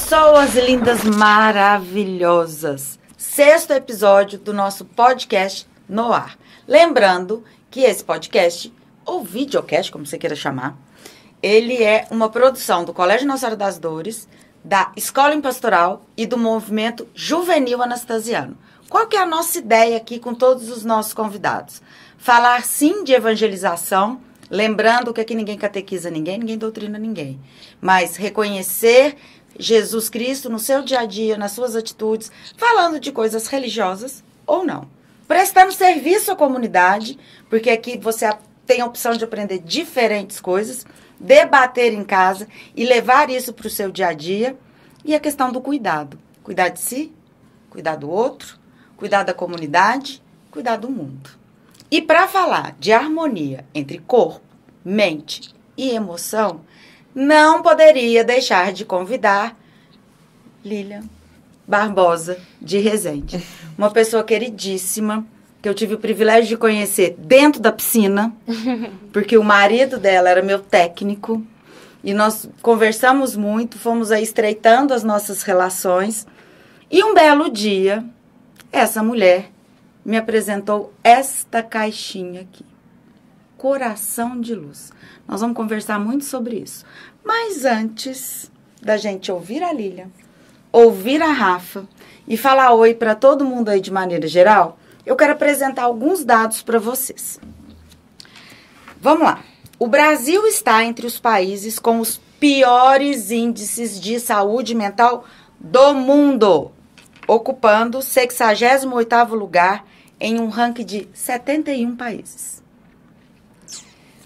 Pessoas lindas, maravilhosas. 6º episódio do nosso podcast no ar. Lembrando que esse podcast, ou videocast, como você queira chamar, ele é uma produção do Colégio Nossa Senhora das Dores, da Escola em Pastoral e do Movimento Juvenil Anastasiano. Qual que é a nossa ideia aqui com todos os nossos convidados? Falar sim de evangelização, lembrando que aqui ninguém catequiza ninguém, ninguém doutrina ninguém, mas reconhecer Jesus Cristo no seu dia a dia, nas suas atitudes, falando de coisas religiosas ou não. Prestando serviço à comunidade, porque aqui você tem a opção de aprender diferentes coisas, debater em casa e levar isso para o seu dia a dia. E a questão do cuidado. Cuidar de si, cuidar do outro, cuidar da comunidade, cuidar do mundo. E para falar de harmonia entre corpo, mente e emoção, não poderia deixar de convidar Lilian Barbosa de Resende. Uma pessoa queridíssima, que eu tive o privilégio de conhecer dentro da piscina, porque o marido dela era meu técnico, e nós conversamos muito, fomos aí estreitando as nossas relações, e um belo dia, essa mulher me apresentou esta caixinha aqui. Coração de Luz. Nós vamos conversar muito sobre isso. Mas antes da gente ouvir a Lilian, ouvir a Rafa e falar oi para todo mundo aí de maneira geral, eu quero apresentar alguns dados para vocês. Vamos lá. O Brasil está entre os países com os piores índices de saúde mental do mundo, ocupando o 68º lugar em um ranking de 71 países.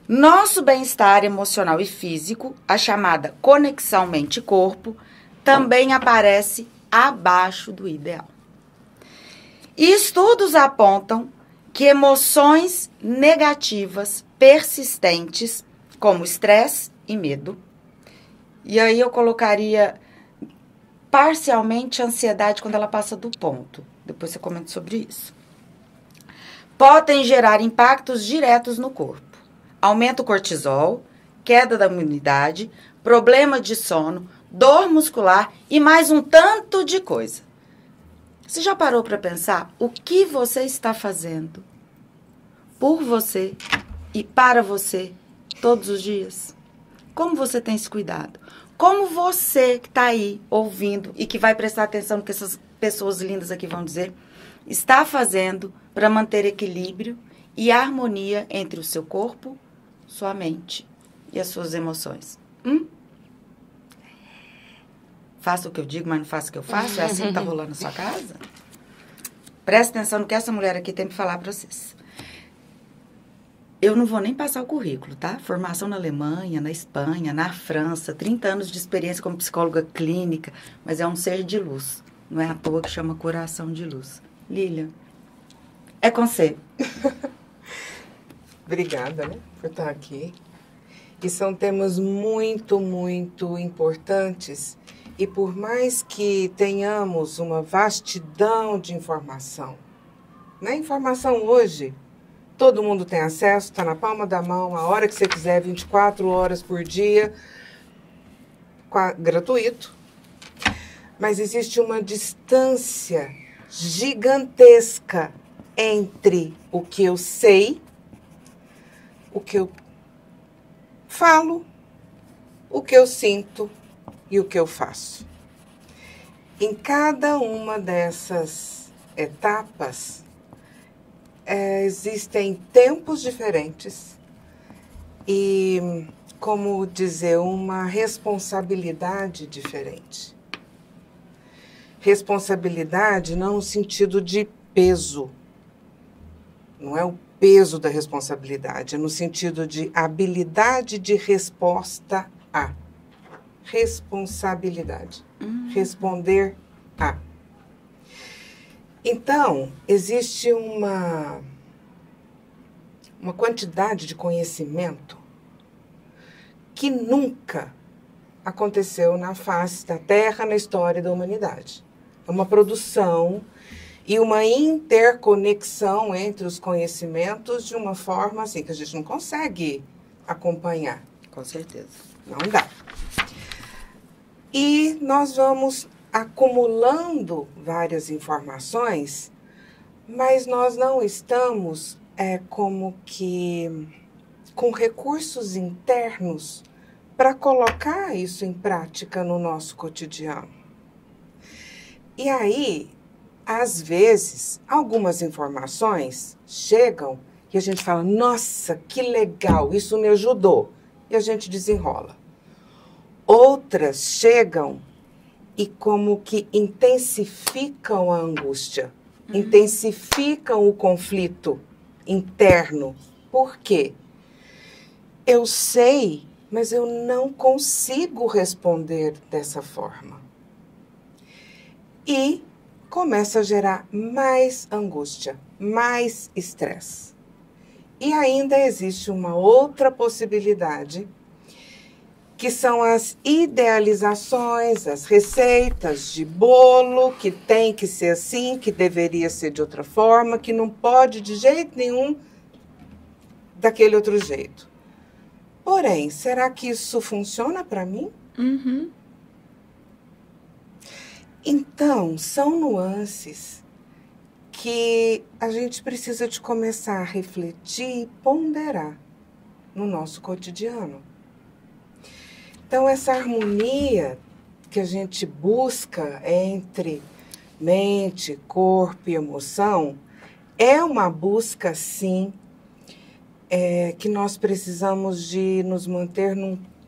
Nosso bem-estar emocional e físico, a chamada conexão mente-corpo, também aparece abaixo do ideal. E estudos apontam que emoções negativas persistentes, como estresse e medo, e aí eu colocaria parcialmente a ansiedade quando ela passa do ponto, depois você comenta sobre isso, podem gerar impactos diretos no corpo. Aumenta o cortisol, queda da imunidade, problema de sono, dor muscular e mais um tanto de coisa. Você já parou para pensar o que você está fazendo por você e para você todos os dias? Como você tem esse cuidado? Como você que está aí ouvindo e que vai prestar atenção no que essas pessoas lindas aqui vão dizer, está fazendo para manter equilíbrio e harmonia entre o seu corpo, sua mente e as suas emoções? Faça o que eu digo, mas não faça o que eu faço? É assim que tá rolando na sua casa? Presta atenção no que essa mulher aqui tem para falar para vocês. Eu não vou nem passar o currículo, tá? Formação na Alemanha, na Espanha, na França, 30 anos de experiência como psicóloga clínica, mas é um ser de luz. Não é à toa que chama Coração de Luz. Lilian, é com você. Obrigada, né, por estar aqui. E são temas muito, muito importantes. E por mais que tenhamos uma vastidão de informação, né? Informação hoje, todo mundo tem acesso, está na palma da mão, a hora que você quiser, 24 horas por dia, gratuito. Mas existe uma distância gigantesca entre o que eu sei, o que eu falo, o que eu sinto e o que eu faço. Em cada uma dessas etapas, existem tempos diferentes e, como dizer, uma responsabilidade diferente. Responsabilidade não no sentido de peso, não é o peso da responsabilidade, é no sentido de habilidade de resposta a. Responsabilidade. Responder a. Então, existe uma quantidade de conhecimento que nunca aconteceu na face da Terra, na história da humanidade. É uma produção e uma interconexão entre os conhecimentos de uma forma assim que a gente não consegue acompanhar. Com certeza. Não dá. E nós vamos acumulando várias informações, mas nós não estamos como que com recursos internos para colocar isso em prática no nosso cotidiano. E aí, às vezes, algumas informações chegam e a gente fala, nossa, que legal, isso me ajudou. E a gente desenrola. Outras chegam e como que intensificam a angústia, intensificam o conflito interno. Por quê? Eu sei, mas eu não consigo responder dessa forma. E começa a gerar mais angústia, mais estresse. E ainda existe uma outra possibilidade, que são as idealizações, as receitas de bolo, que tem que ser assim, que deveria ser de outra forma, que não pode de jeito nenhum daquele outro jeito. Porém, será que isso funciona para mim? Uhum. Então, são nuances que a gente precisa de começar a refletir e ponderar no nosso cotidiano. Então, essa harmonia que a gente busca entre mente, corpo e emoção é uma busca, sim, que nós precisamos de nos manter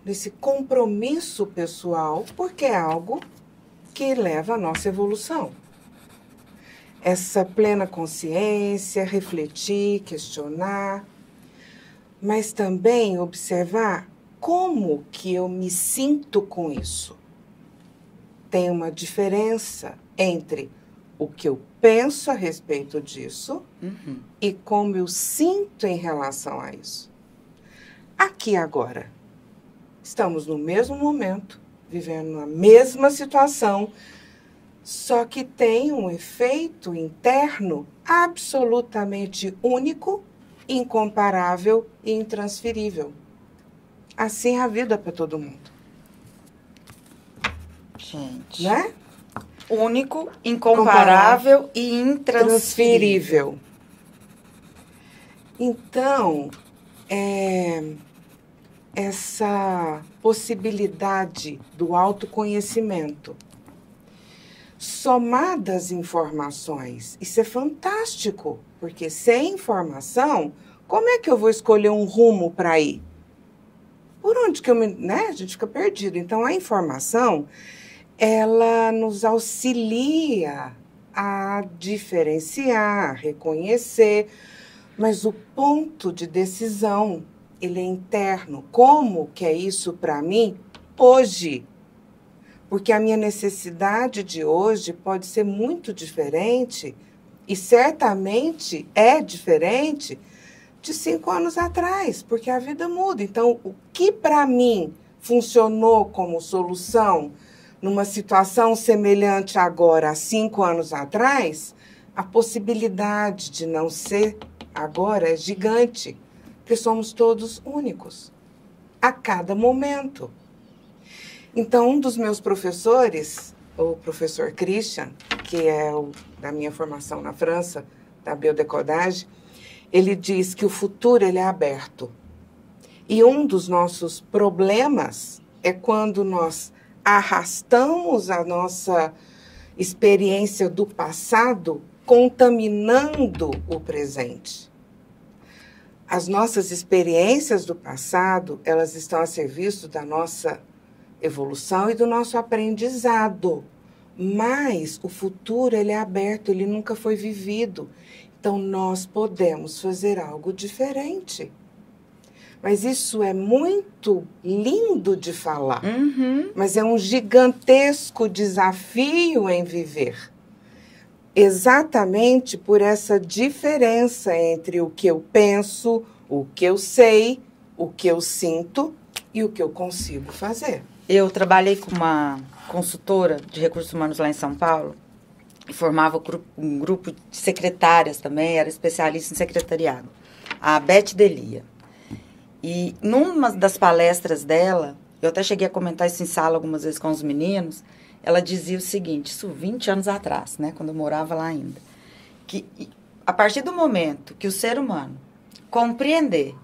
nesse compromisso pessoal, porque é algo que leva à nossa evolução. Essa plena consciência, refletir, questionar, mas também observar como que eu me sinto com isso. Tem uma diferença entre o que eu penso a respeito disso e como eu sinto em relação a isso. Aqui agora, estamos no mesmo momento, vivendo a mesma situação, só que tem um efeito interno absolutamente único, incomparável e intransferível. Assim é a vida para todo mundo. Gente. Né? Único, incomparável e intransferível. Então, essa possibilidade do autoconhecimento, somadas informações, isso é fantástico, porque sem informação, como é que eu vou escolher um rumo para ir? Por onde que a gente fica perdido. Então, a informação, ela nos auxilia a diferenciar, a reconhecer, mas o ponto de decisão, ele é interno. Como que é isso para mim hoje? Porque a minha necessidade de hoje pode ser muito diferente e certamente é diferente de 5 anos atrás, porque a vida muda. Então, o que para mim funcionou como solução numa situação semelhante agora a 5 anos atrás, a possibilidade de não ser agora é gigante, porque somos todos únicos, a cada momento. Então, um dos meus professores, o professor Christian, que é da minha formação na França, da biodecodagem, ele diz que o futuro ele é aberto. E um dos nossos problemas é quando nós arrastamos a nossa experiência do passado, contaminando o presente. As nossas experiências do passado, elas estão a serviço da nossa evolução e do nosso aprendizado. Mas o futuro, ele é aberto, ele nunca foi vivido. Então, nós podemos fazer algo diferente. Mas isso é muito lindo de falar. Mas é um gigantesco desafio em viver. Exatamente por essa diferença entre o que eu penso, o que eu sei, o que eu sinto e o que eu consigo fazer. Eu trabalhei com uma consultora de recursos humanos lá em São Paulo e formava um grupo de secretárias também, era especialista em secretariado. A Beth Delia. E numa das palestras dela, eu até cheguei a comentar isso em sala algumas vezes com os meninos, ela dizia o seguinte, isso 20 anos atrás, né, quando eu morava lá ainda, que a partir do momento que o ser humano compreender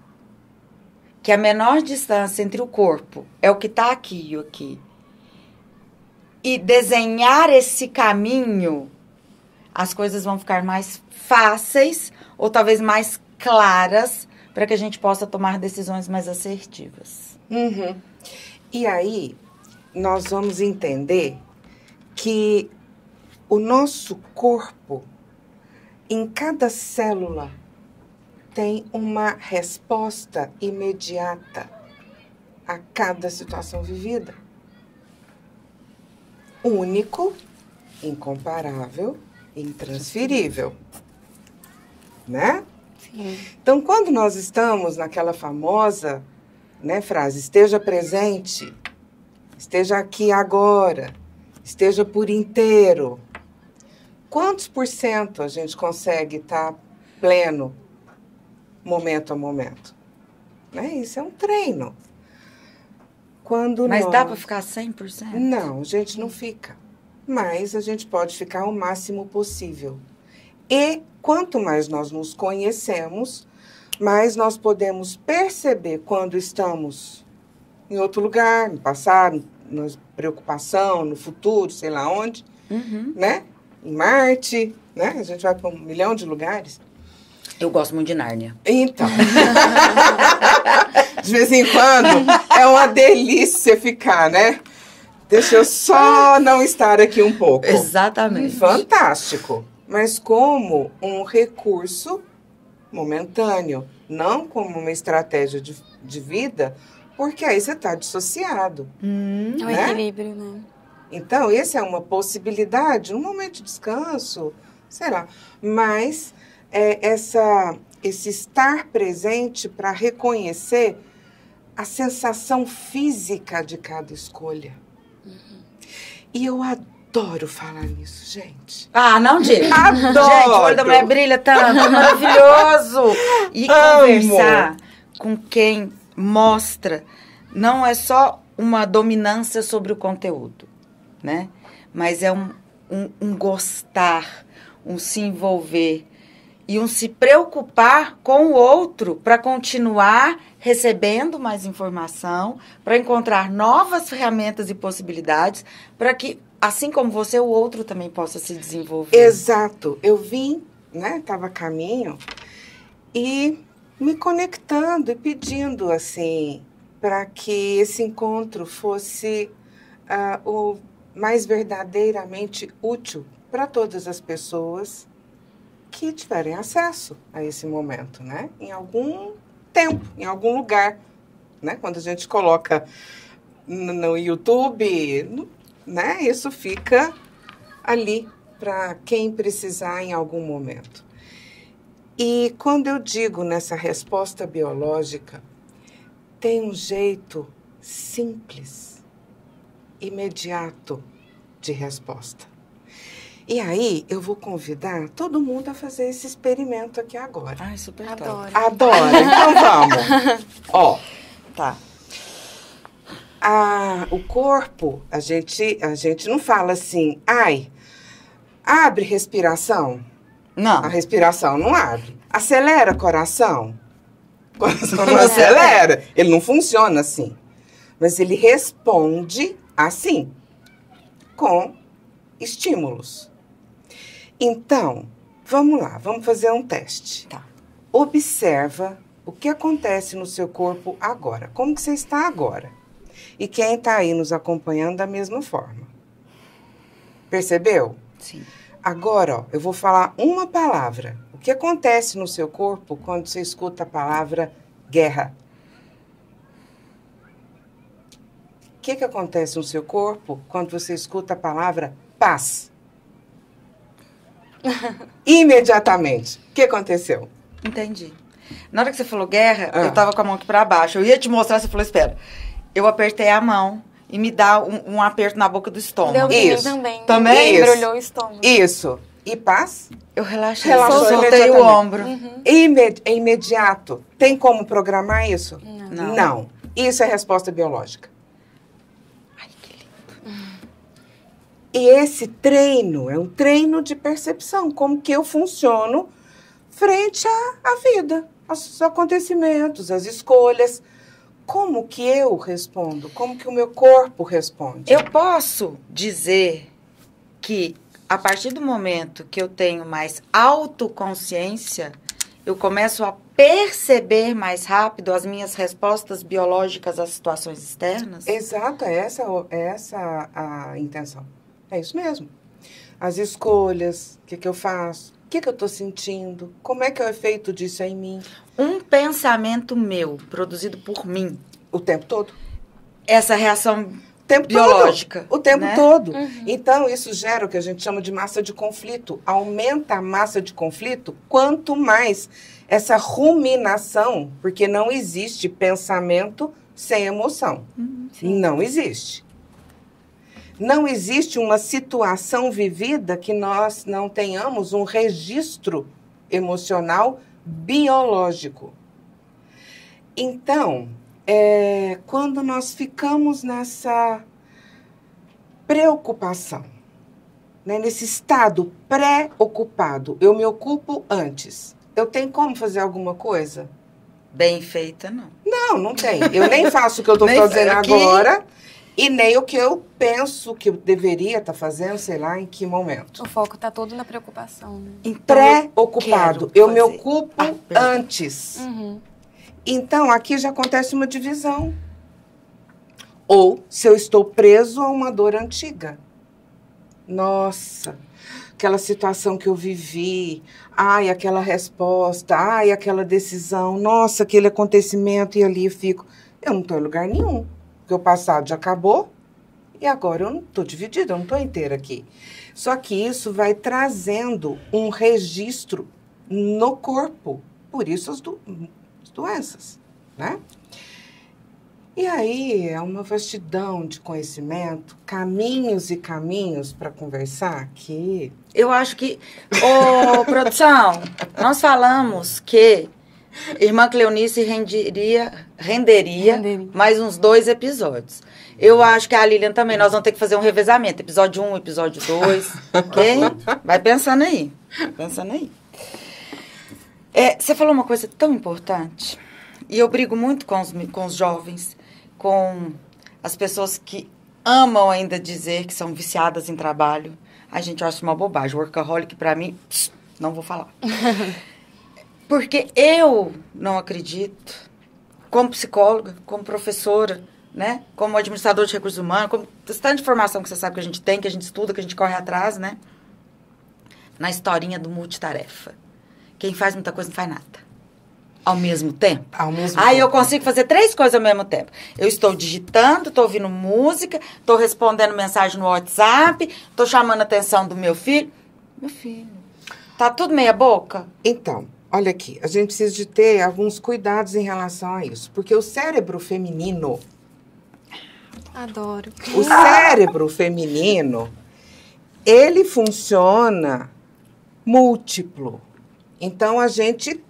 que a menor distância entre o corpo é o que está aqui e o aqui, e desenhar esse caminho, as coisas vão ficar mais fáceis ou talvez mais claras para que a gente possa tomar decisões mais assertivas. Uhum. E aí, nós vamos entender que o nosso corpo, em cada célula, tem uma resposta imediata a cada situação vivida. Único, incomparável, intransferível. Né? Sim. Então, quando nós estamos naquela famosa, né, frase, esteja presente, esteja aqui agora, esteja por inteiro, quantos por cento a gente consegue estar pleno, momento a momento? Né? Isso é um treino. Mas dá para ficar 100%? Não, a gente não fica. Mas a gente pode ficar o máximo possível. E quanto mais nós nos conhecemos, mais nós podemos perceber quando estamos em outro lugar, no passado, na preocupação, no futuro, sei lá onde, né? Em Marte, né? A gente vai para 1 milhão de lugares. Eu gosto muito de Nárnia. Então, de vez em quando, é uma delícia ficar, né? Deixa eu só não estar aqui um pouco. Exatamente. Fantástico. Mas como um recurso momentâneo, não como uma estratégia de vida, porque aí você está dissociado. É um né? equilíbrio, né? Então, essa é uma possibilidade, um momento de descanso, sei lá. Mas esse estar presente para reconhecer a sensação física de cada escolha. E eu adoro falar nisso, gente. Ah, não diga. Adoro! Gente, o olho da mulher brilha tanto, é maravilhoso. E conversar com quem mostra não é só uma dominância sobre o conteúdo, né? Mas é um gostar, um se envolver e um se preocupar com o outro para continuar recebendo mais informação, para encontrar novas ferramentas e possibilidades, para que, assim como você, o outro também possa se desenvolver. Exato. Eu vim, né? Estava a caminho e me conectando e pedindo, assim, para que esse encontro fosse o mais verdadeiramente útil para todas as pessoas que tiverem acesso a esse momento, né? Em algum tempo, em algum lugar, né? Quando a gente coloca no YouTube, né? Isso fica ali para quem precisar em algum momento. E quando eu digo nessa resposta biológica, tem um jeito simples, imediato de resposta. E aí, eu vou convidar todo mundo a fazer esse experimento aqui agora. Ai, super Adoro. Adoro. Então, vamos. Ó, Tá. o corpo, a gente não fala assim, ai, abre respiração. Não. A respiração não abre. Acelera coração. Coração não acelera. Ele não funciona assim. Mas ele responde assim, com estímulos. Então, vamos lá, vamos fazer um teste. Tá. Observa o que acontece no seu corpo agora. Como que você está agora? E quem está aí nos acompanhando da mesma forma. Percebeu? Sim. Agora, ó, eu vou falar uma palavra. O que acontece no seu corpo quando você escuta a palavra guerra? O que acontece no seu corpo quando você escuta a palavra paz? Imediatamente. O que aconteceu? Entendi. Na hora que você falou guerra, eu tava com a mão aqui pra baixo. Eu ia te mostrar, você falou, espera. Eu apertei a mão e me dá um aperto na boca do estômago. Deu Isso. também. Também? Isso. Embrulhou o estômago. Isso. E paz? Eu relaxei, Relaxou soltei o imediatamente. ombro. É imediato. Tem como programar isso? Não. Não. Isso é resposta biológica. E esse treino é um treino de percepção, como que eu funciono frente à vida, aos acontecimentos, às escolhas. Como que eu respondo? Como que o meu corpo responde? Eu posso dizer que, a partir do momento que eu tenho mais autoconsciência, eu começo a perceber mais rápido as minhas respostas biológicas às situações externas? Exato, é essa a intenção. É isso mesmo. As escolhas, o que eu faço, o que eu estou sentindo, como é que é o efeito disso em mim. Um pensamento meu, produzido por mim. O tempo todo. Essa reação Tempo biológica. Todo, o tempo né? todo. Então, isso gera o que a gente chama de massa de conflito. Aumenta a massa de conflito quanto mais essa ruminação, porque não existe pensamento sem emoção. Não existe. Não existe uma situação vivida que nós não tenhamos um registro emocional biológico. Então, quando nós ficamos nessa preocupação, né, nesse estado pré-ocupado, eu me ocupo antes. Eu tenho como fazer alguma coisa? Bem feita, não. Não tem. Eu nem faço o que eu estou fazendo agora e nem o que eu penso que eu deveria estar fazendo, sei lá, em que momento. O foco está todo na preocupação, né? Então, Pré-ocupado. Eu me ocupo antes. Uhum. Então, aqui já acontece uma divisão. Ou se eu estou preso a uma dor antiga. Nossa, aquela situação que eu vivi, ai, aquela resposta, ai, aquela decisão, nossa, aquele acontecimento, e ali eu fico. Eu não estou em lugar nenhum, porque o passado já acabou e agora eu não estou dividida, eu não estou inteira aqui. Só que isso vai trazendo um registro no corpo, por isso as doenças, né? E aí é uma vastidão de conhecimento, caminhos e caminhos para conversar que... Eu acho que... Ô, produção, nós falamos que Irmã Cleonice renderia mais uns 2 episódios. Eu acho que a Lilian também, nós vamos ter que fazer um revezamento. Episódio 1, episódio 2, ok? Vai pensando aí. Pensando aí. Você falou uma coisa tão importante, e eu brigo muito com os jovens, com as pessoas que amam ainda dizer que são viciadas em trabalho. A gente acha uma bobagem. Workaholic, pra mim, não vou falar. Porque eu não acredito, como psicóloga, como professora, né? Como administrador de recursos humanos, como tanta informação que você sabe que a gente tem, que a gente estuda, que a gente corre atrás, né? Na historinha do multitarefa. Quem faz muita coisa não faz nada. Ao mesmo tempo? Ao mesmo tempo. Aí eu consigo fazer 3 coisas ao mesmo tempo. Eu estou digitando, estou ouvindo música, estou respondendo mensagem no WhatsApp, estou chamando a atenção do meu filho. Meu filho, tá tudo meia boca? Então, olha aqui, a gente precisa de ter alguns cuidados em relação a isso. Porque o cérebro feminino... Adoro. O cérebro feminino, ele funciona múltiplo. Então, a gente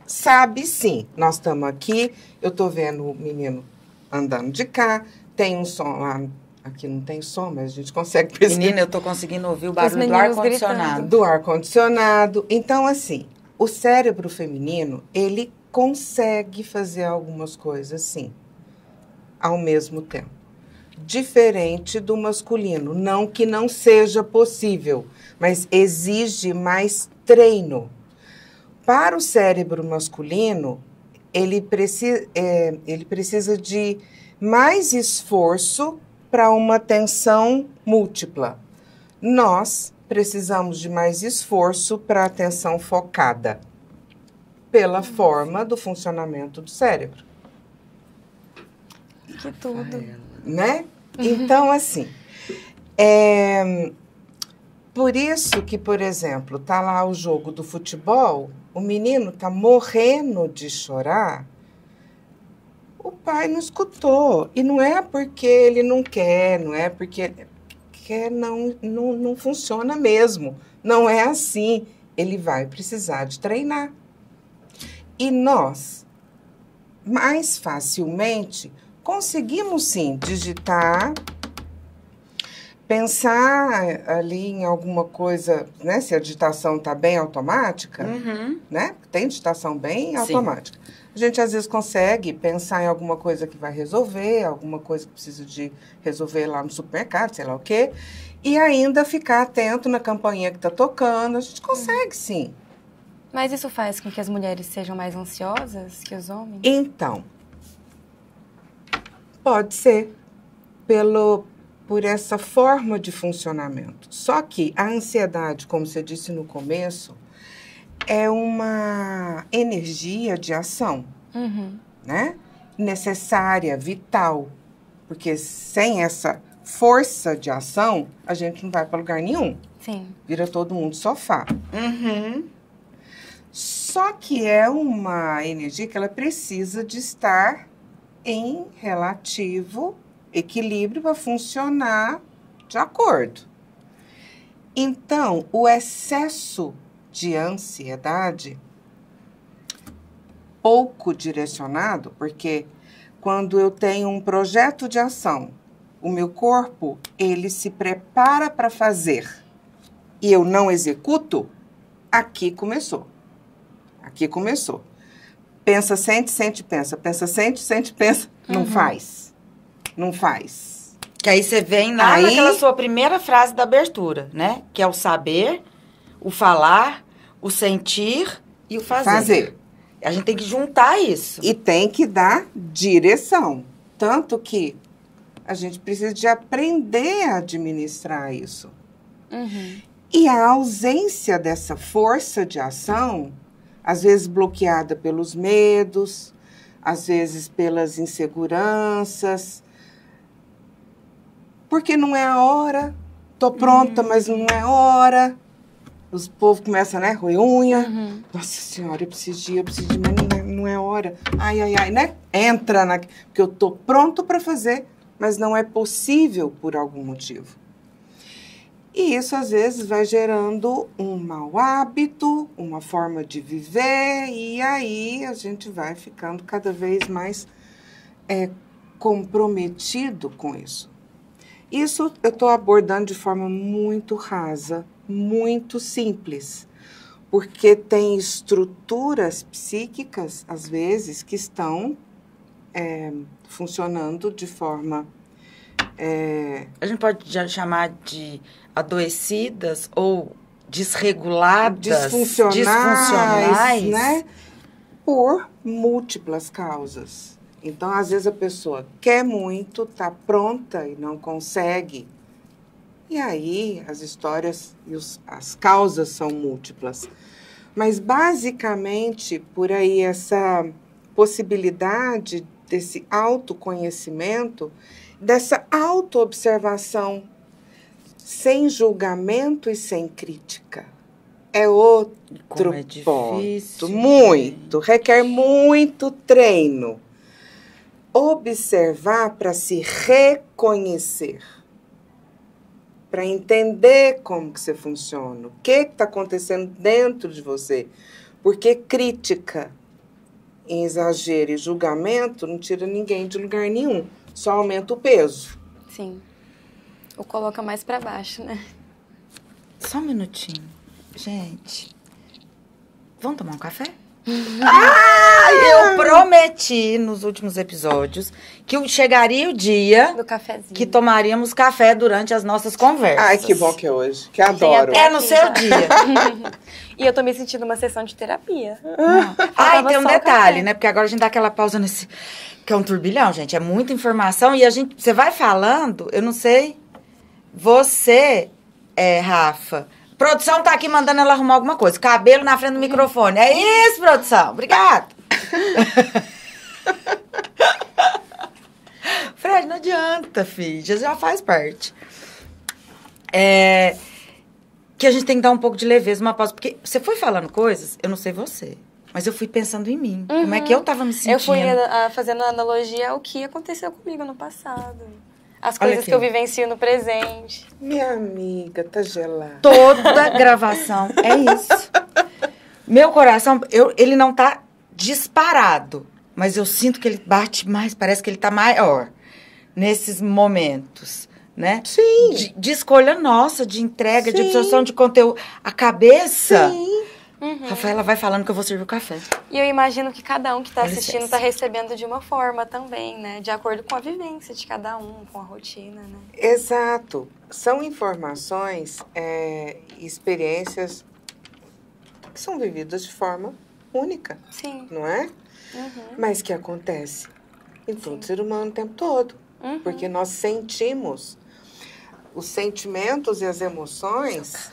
sabe sim. Nós estamos aqui, eu estou vendo o menino andando de cá, tem um som lá, aqui não tem som, mas a gente consegue perceber. Menina, eu estou conseguindo ouvir o barulho do ar-condicionado. Do ar-condicionado. Então, assim, o cérebro feminino, ele consegue fazer algumas coisas, sim, ao mesmo tempo. Diferente do masculino. Não que não seja possível, mas exige mais treino. Para o cérebro masculino, ele precisa de mais esforço para uma atenção múltipla. Nós precisamos de mais esforço para atenção focada, pela forma do funcionamento do cérebro. Que tudo. Né? Então, assim, por isso que, por exemplo, tá lá o jogo do futebol, o menino tá morrendo de chorar, o pai não escutou. E não é porque ele não quer, não é porque ele quer, não funciona mesmo. Não é assim. Ele vai precisar de treinar. E nós, mais facilmente, conseguimos sim digitar, pensar ali em alguma coisa, né? Se a digitação está bem automática, né? Tem digitação bem automática. A gente, às vezes, consegue pensar em alguma coisa que vai resolver, alguma coisa que precisa de resolver lá no supermercado, sei lá o quê, e ainda ficar atento na campainha que está tocando. A gente consegue, sim. Mas isso faz com que as mulheres sejam mais ansiosas que os homens? Então, pode ser por essa forma de funcionamento. Só que a ansiedade, como você disse no começo, é uma energia de ação, né? Necessária, vital. Porque sem essa força de ação, a gente não vai para lugar nenhum. Sim. Vira todo mundo sofá. Só que é uma energia que ela precisa de estar em relativo equilíbrio para funcionar de acordo. Então, o excesso de ansiedade, pouco direcionado, porque quando eu tenho um projeto de ação, o meu corpo, ele se prepara para fazer e eu não executo, aqui começou. Aqui começou. Pensa, sente, sente, pensa. Pensa, sente, pensa. Não faz. Não faz. Que aí você vem lá naquela sua primeira frase da abertura, né? Que é o saber, o falar, o sentir e o fazer. A gente tem que juntar isso. E tem que dar direção. Tanto que a gente precisa de aprender a administrar isso. E a ausência dessa força de ação, às vezes bloqueada pelos medos, às vezes pelas inseguranças, porque não é a hora, tô pronta, mas não é hora. Os povos começam, né, roer unha. Nossa Senhora, eu preciso de mas não é hora. Ai, né? Entra porque eu tô pronto para fazer, mas não é possível por algum motivo. E isso, às vezes, vai gerando um mau hábito, uma forma de viver, e aí a gente vai ficando cada vez mais comprometido com isso. Isso eu estou abordando de forma muito rasa, muito simples, porque tem estruturas psíquicas, às vezes, que estão funcionando de forma... A gente pode já chamar de adoecidas ou desreguladas, disfuncionais, né? Por múltiplas causas. Então, às vezes, a pessoa quer muito, está pronta e não consegue. E aí, as histórias e as causas são múltiplas. Mas, basicamente, por aí, essa possibilidade desse autoconhecimento, dessa autoobservação, sem julgamento e sem crítica. É outro ponto. Muito. Requer muito treino. Observar para se reconhecer. Para entender como que você funciona. O que está acontecendo dentro de você. Porque crítica, em exagero e julgamento, não tira ninguém de lugar nenhum. Só aumenta o peso. Sim. Ou coloca mais para baixo, né? Só um minutinho. Gente, vamos tomar um café? Eu prometi nos últimos episódios que chegaria o dia do cafezinho, que tomaríamos café durante as nossas conversas. Ai, que bom que é hoje. Que adoro. É no seu dia. E eu tô me sentindo uma sessão de terapia. E tem um detalhe, né? Porque agora a gente dá aquela pausa nesse... Que é um turbilhão, gente. É muita informação. E você vai falando, eu não sei... Você, Rafa... Produção tá aqui mandando ela arrumar alguma coisa. Cabelo na frente do microfone. É isso, produção. Obrigada. Fred, não adianta, filha. Já faz parte. Que a gente tem que dar um pouco de leveza, uma pausa. Porque você foi falando coisas, eu não sei você, mas eu fui pensando em mim. Como é que eu tava me sentindo. Eu fui fazendo analogia ao que aconteceu comigo no passado. As coisas que eu vivencio no presente. Minha amiga, tá gelada. Toda gravação é isso. Meu coração, ele não tá disparado, mas eu sinto que ele bate mais, parece que ele tá maior nesses momentos. né? Sim. De escolha nossa, de entrega, Sim. de absorção de conteúdo. A cabeça... Sim. Rafaela vai falando que eu vou servir o café. E eu imagino que cada um que está Com assistindo licença. está recebendo de uma forma também, né? De acordo com a vivência de cada um, com a rotina, né? Exato. São informações, experiências que são vividas de forma única, Sim. não é? Mas que acontece em todo ser humano o tempo todo. Porque nós sentimos os sentimentos e as emoções.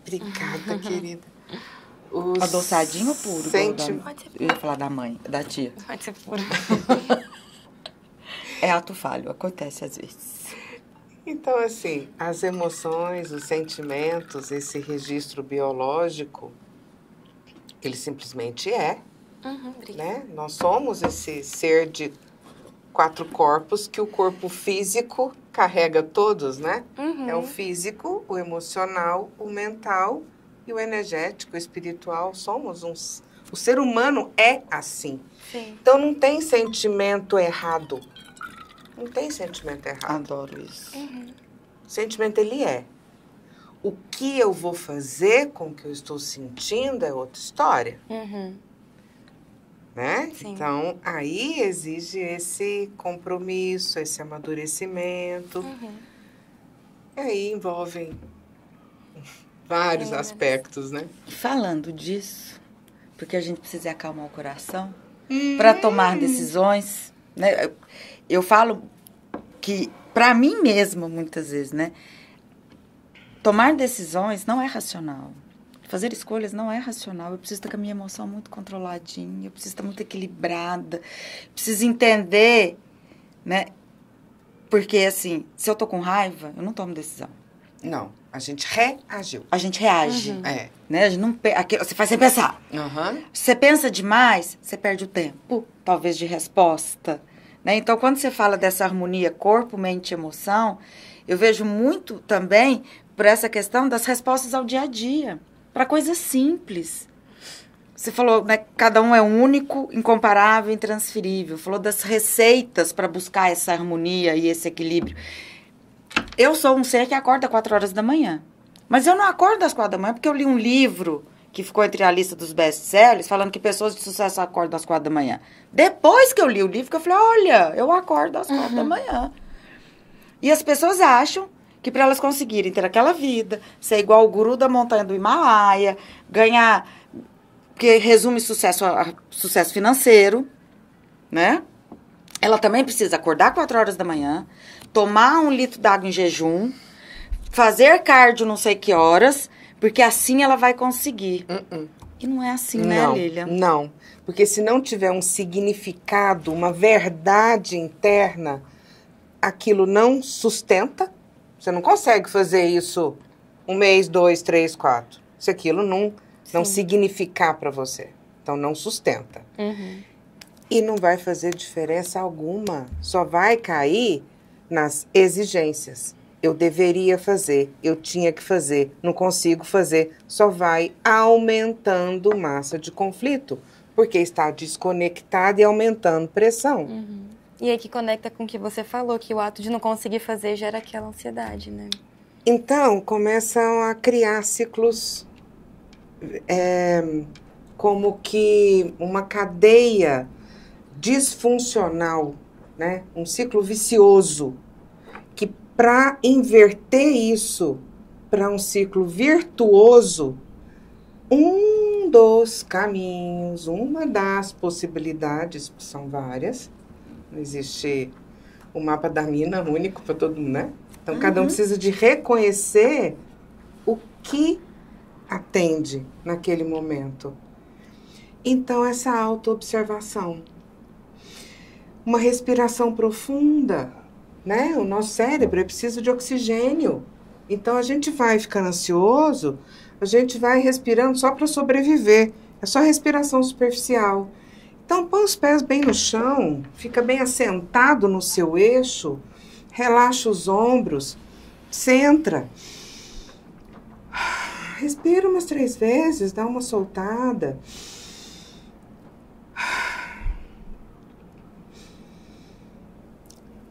Obrigada, querida. Os Adoçadinho ou puro? Pode ser Eu ia falar da mãe, da tia. Pode ser puro. É ato falho, acontece às vezes. Então, assim, as emoções, os sentimentos, esse registro biológico, ele simplesmente é, né? Nós somos esse ser de 4 corpos que o corpo físico carrega todos, né? É o físico, o emocional, o mental e o energético, o espiritual. Somos o ser humano é assim. Sim. Então, não tem sentimento errado. Não tem sentimento errado. Adoro isso. O sentimento, ele é. O que eu vou fazer com o que eu estou sentindo é outra história, né? Sim. Então, aí exige esse compromisso, esse amadurecimento. E aí envolvem vários aspectos, né? E falando disso, porque a gente precisa acalmar o coração para tomar decisões, né? Eu falo que, para mim mesma, muitas vezes, né? Tomar decisões não é racional. Fazer escolhas não é racional. Eu preciso estar com a minha emoção muito controladinha, eu preciso estar muito equilibrada, preciso entender, né? Porque, assim, se eu tô com raiva, eu não tomo decisão. Não, a gente reagiu. A gente reage, É. né? A gente não, você faz sem pensar. Você pensa demais, você perde o tempo, talvez, de resposta. Né? Então, quando você fala dessa harmonia corpo, mente e emoção, eu vejo muito também por essa questão das respostas ao dia a dia, para coisas simples. Você falou, né, cada um é único, incomparável, intransferível. Falou das receitas para buscar essa harmonia e esse equilíbrio. Eu sou um ser que acorda às 4 horas da manhã. Mas eu não acordo às 4 da manhã porque eu li um livro que ficou entre a lista dos best-sellers, falando que pessoas de sucesso acordam às 4 da manhã. Depois que eu li o livro, que eu falei, olha, eu acordo às 4 da manhã. E as pessoas acham que para elas conseguirem ter aquela vida, ser igual o guru da montanha do Himalaia, ganhar, que resume sucesso a sucesso financeiro, né? Ela também precisa acordar 4 horas da manhã, tomar 1 litro d'água em jejum, fazer cardio não sei que horas, porque assim ela vai conseguir. E não é assim, né, Lília? Não, porque se não tiver um significado, uma verdade interna, aquilo não sustenta. Você não consegue fazer isso 1 mês, 2, 3, 4. Se aquilo não significar para você. Então, não sustenta. E não vai fazer diferença alguma. Só vai cair nas exigências. Eu deveria fazer, eu tinha que fazer, não consigo fazer. Só vai aumentando massa de conflito, porque está desconectado e aumentando pressão. E aí que conecta com o que você falou, que o ato de não conseguir fazer gera aquela ansiedade, né? Então, começam a criar ciclos como que uma cadeia disfuncional, né? Um ciclo vicioso, que para inverter isso para um ciclo virtuoso, um dos caminhos, uma das possibilidades, são várias, não existe o mapa da mina único para todo mundo, né? Então, cada um precisa de reconhecer o que atende naquele momento. Então, essa autoobservação. Uma respiração profunda, né? O nosso cérebro precisa de oxigênio. Então, a gente vai ficando ansioso, a gente vai respirando só para sobreviver. É só respiração superficial. Então, põe os pés bem no chão, fica bem assentado no seu eixo, relaxa os ombros, centra. Respira umas 3 vezes, dá uma soltada.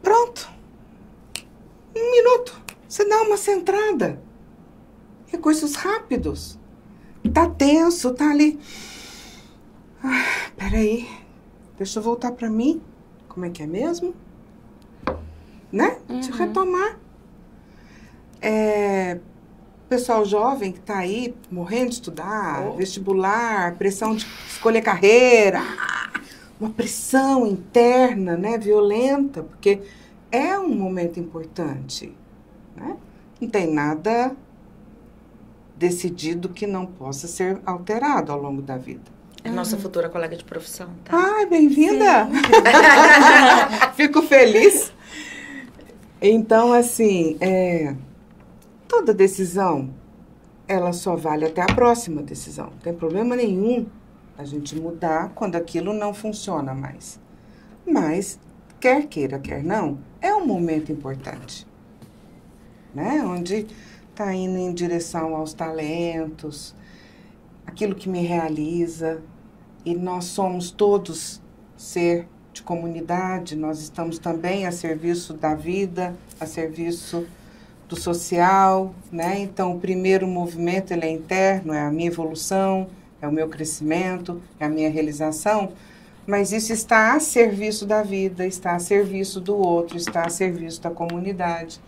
Pronto. 1 minuto. Você dá uma centrada. Recursos rápidos. Tá tenso, tá ali. Peraí. Deixa eu voltar pra mim. Como é que é mesmo? Né? Deixa eu retomar. Pessoal jovem que tá aí morrendo de estudar, vestibular, pressão de escolher carreira, uma pressão interna, né, violenta, porque é um momento importante, né? Não tem nada decidido que não possa ser alterado ao longo da vida. É nossa futura colega de profissão, tá? Ai, bem-vinda! Fico feliz. Então, assim, toda decisão, ela só vale até a próxima decisão. Não tem problema nenhum a gente mudar quando aquilo não funciona mais. Mas, quer queira, quer não, é um momento importante, né? Onde está indo em direção aos talentos, aquilo que me realiza. E nós somos todos ser de comunidade, nós estamos também a serviço da vida, a serviço do social, né? Então, o primeiro movimento, ele é interno, é a minha evolução, é o meu crescimento, é a minha realização, mas isso está a serviço da vida, está a serviço do outro, está a serviço da comunidade.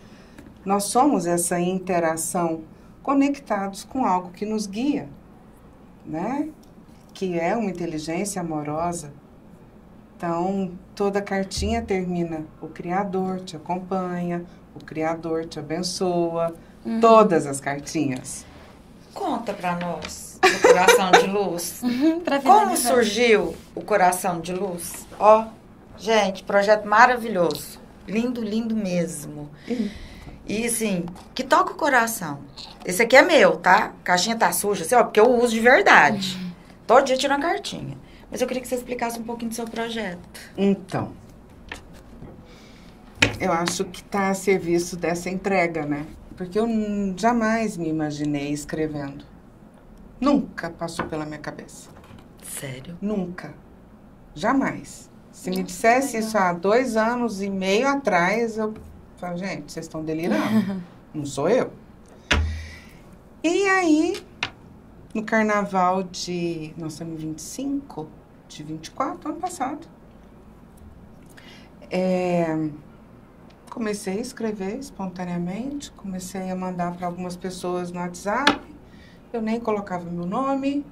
Nós somos essa interação conectados com algo que nos guia, né? Que é uma inteligência amorosa. Então, toda cartinha termina, o Criador te acompanha, o Criador te abençoa, todas as cartinhas. Conta pra nós o Coração de Luz. Como surgiu o Coração de Luz? Ó, gente, projeto maravilhoso. Lindo, lindo mesmo. E assim, que toca o coração. Esse aqui é meu, tá? A caixinha tá suja, assim, ó, porque eu uso de verdade. Todo dia tiro uma cartinha. Mas eu queria que você explicasse um pouquinho do seu projeto. Então, eu acho que está a serviço dessa entrega, né? Porque eu jamais me imaginei escrevendo. Nunca passou pela minha cabeça. Sério? Nunca. Jamais. Se me dissesse isso há 2 anos e meio atrás, eu falo, gente, vocês estão delirando. Não sou eu. E aí, no carnaval de... Nós estamos em 25 de 24, ano passado. Comecei a escrever espontaneamente, comecei a mandar para algumas pessoas no WhatsApp, eu nem colocava meu nome.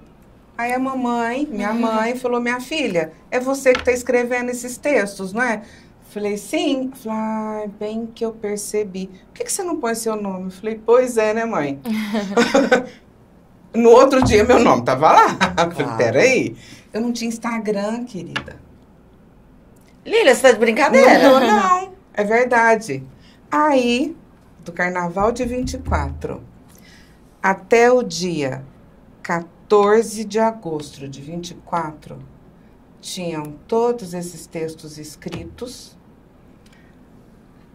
Aí a mamãe, minha mãe, falou, minha filha, é você que está escrevendo esses textos, não é? Falei, sim. Falei, bem que eu percebi. Por que você não põe seu nome? Falei, pois é, né, mãe? No outro dia, meu nome estava lá. Falei, peraí, eu não tinha Instagram, querida. Lília, você tá de brincadeira? Não. É verdade. Aí, do carnaval de 24 até o dia 14 de agosto de 24, tinham todos esses textos escritos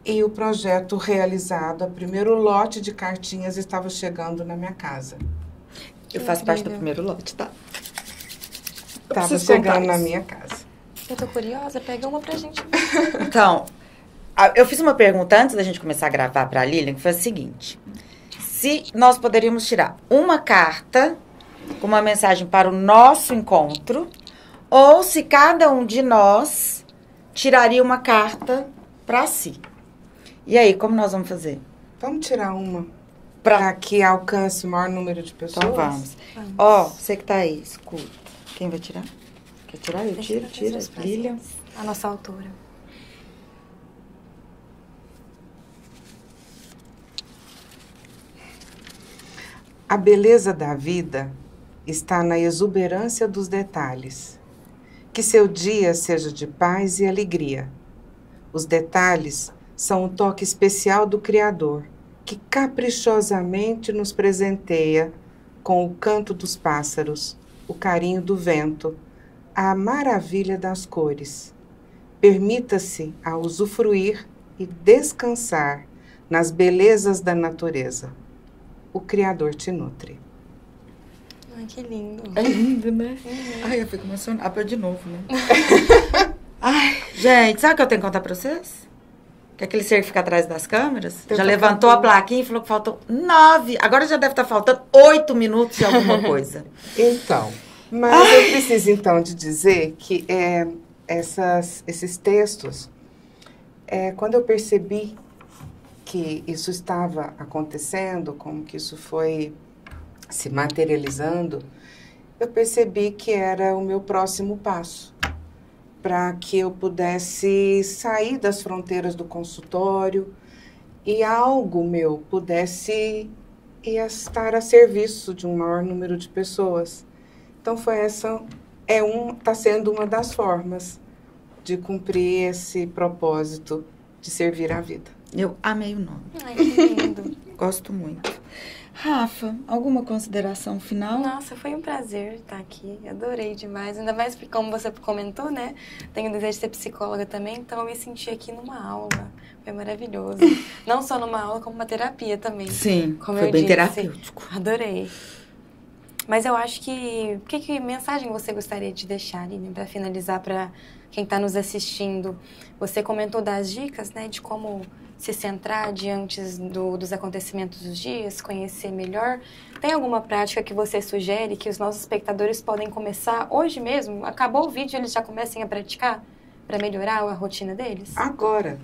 e o projeto realizado, o primeiro lote de cartinhas estava chegando na minha casa. Eu faço parte do primeiro lote, tá? Estava chegando na minha casa. Eu tô curiosa, pega uma pra gente. Então, eu fiz uma pergunta antes da gente começar a gravar pra Lilian, que foi a seguinte. Se nós poderíamos tirar uma carta com uma mensagem para o nosso encontro, ou se cada um de nós tiraria uma carta pra si. E aí, como nós vamos fazer? Vamos tirar uma para que alcance o maior número de pessoas? Então vamos. Ó, você que tá aí, escuta. Quem vai tirar? Quer tirar? Eu tiro, tira. Lilian. A nossa altura. A beleza da vida está na exuberância dos detalhes. Que seu dia seja de paz e alegria. Os detalhes são um toque especial do Criador, que caprichosamente nos presenteia com o canto dos pássaros, o carinho do vento, a maravilha das cores. Permita-se a usufruir e descansar nas belezas da natureza. O Criador te nutre. Ai, que lindo. É lindo, né? Ai, eu fico emocionada. De novo, né? Ai, gente, sabe o que eu tenho que contar pra vocês? Que é aquele ser que fica atrás das câmeras. Eu já tô levantou a cantando. plaquinha e falou que faltam 9. Agora já deve estar faltando 8 minutos e alguma coisa. Então, mas eu preciso então de dizer que esses textos, quando eu percebi que isso estava acontecendo, como que isso foi se materializando, eu percebi que era o meu próximo passo para que eu pudesse sair das fronteiras do consultório e algo meu pudesse estar a serviço de um maior número de pessoas. Então está sendo uma das formas de cumprir esse propósito de servir a vida. Eu amei o nome. Ai, que lindo. Gosto muito. Rafa, alguma consideração final? Nossa, foi um prazer estar aqui. Adorei demais. Ainda mais porque, como você comentou, né? Tenho o desejo de ser psicóloga também, então eu me senti aqui numa aula. Foi maravilhoso. Não só numa aula, como uma terapia também. Sim, como foi eu bem disse. terapêutico. Adorei. Mas eu acho que... Que mensagem você gostaria de deixar, Aline, para finalizar para quem está nos assistindo? Você comentou das dicas, né? De como se centrar diante dos acontecimentos dos dias, conhecer melhor. Tem alguma prática que você sugere que os nossos espectadores podem começar hoje mesmo? Acabou o vídeo, eles já comecem a praticar para melhorar a rotina deles? Agora,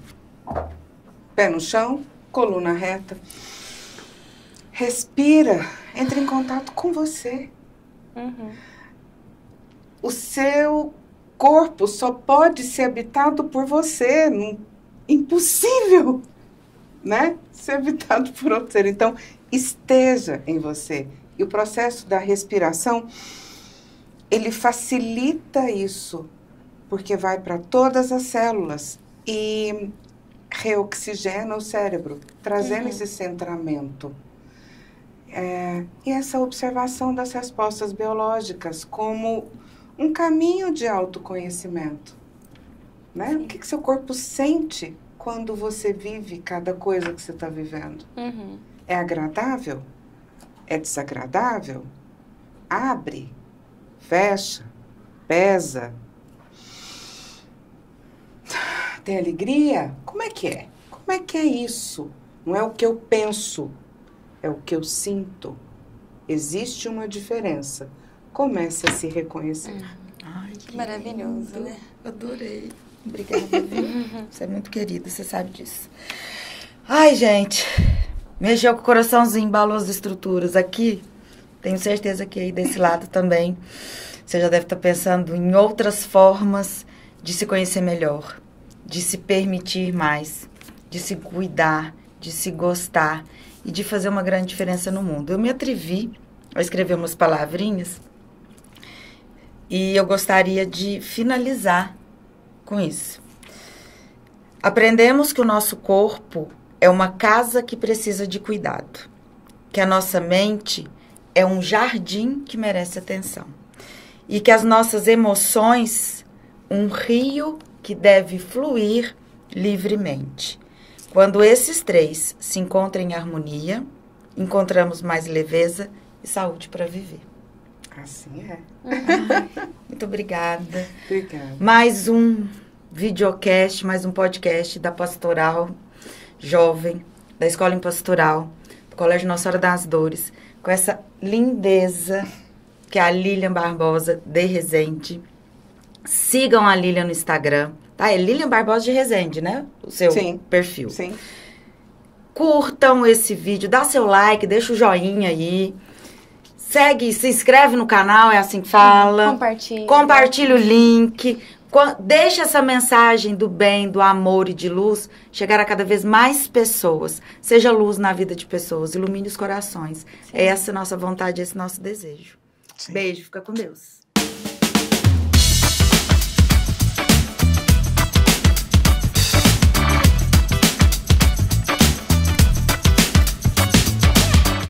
pé no chão, coluna reta. Respira, entre em contato com você. Uhum. O seu corpo só pode ser habitado por você. Impossível, né? Ser habitado por outro ser. Então, esteja em você. E o processo da respiração, ele facilita isso, porque vai para todas as células e reoxigena o cérebro, trazendo esse centramento. E essa observação das respostas biológicas como um caminho de autoconhecimento. Né? O que seu corpo sente quando você vive cada coisa que você está vivendo? Uhum. É agradável? É desagradável? Abre, fecha, pesa. Tem alegria? Como é que é? Como é que é isso? Não é o que eu penso, é o que eu sinto. Existe uma diferença. Comece a se reconhecer. Ai, Que maravilhoso, lindo. né? Adorei. Obrigada, viu? Você é muito querida, você sabe disso. Ai, gente, mexeu com o coraçãozinho, embalou as estruturas aqui. Tenho certeza que aí desse lado também você já deve estar pensando em outras formas de se conhecer melhor, de se permitir mais, de se cuidar, de se gostar e de fazer uma grande diferença no mundo. Eu me atrevi a escrever umas palavrinhas e eu gostaria de finalizar com isso. Aprendemos que o nosso corpo é uma casa que precisa de cuidado, que a nossa mente é um jardim que merece atenção e que as nossas emoções, um rio que deve fluir livremente. Quando esses três se encontram em harmonia, encontramos mais leveza e saúde para viver. Assim é. Muito obrigada. Obrigada. Mais um videocast, mais um podcast da Pastoral Jovem, da Escola em Pastoral, do Colégio Nossa Senhora das Dores, com essa lindeza que é a Lilian Barbosa de Resende. Sigam a Lilian no Instagram, tá? É Lilian Barbosa de Resende, né? O seu perfil. Sim. Curtam esse vídeo, dá seu like, deixa o joinha aí. Segue, se inscreve no canal, é assim que fala. Compartilha. Compartilha o link. Deixa essa mensagem do bem, do amor e de luz chegar a cada vez mais pessoas. Seja luz na vida de pessoas, ilumine os corações. É essa nossa vontade, esse nosso desejo. Sim. Beijo, fica com Deus.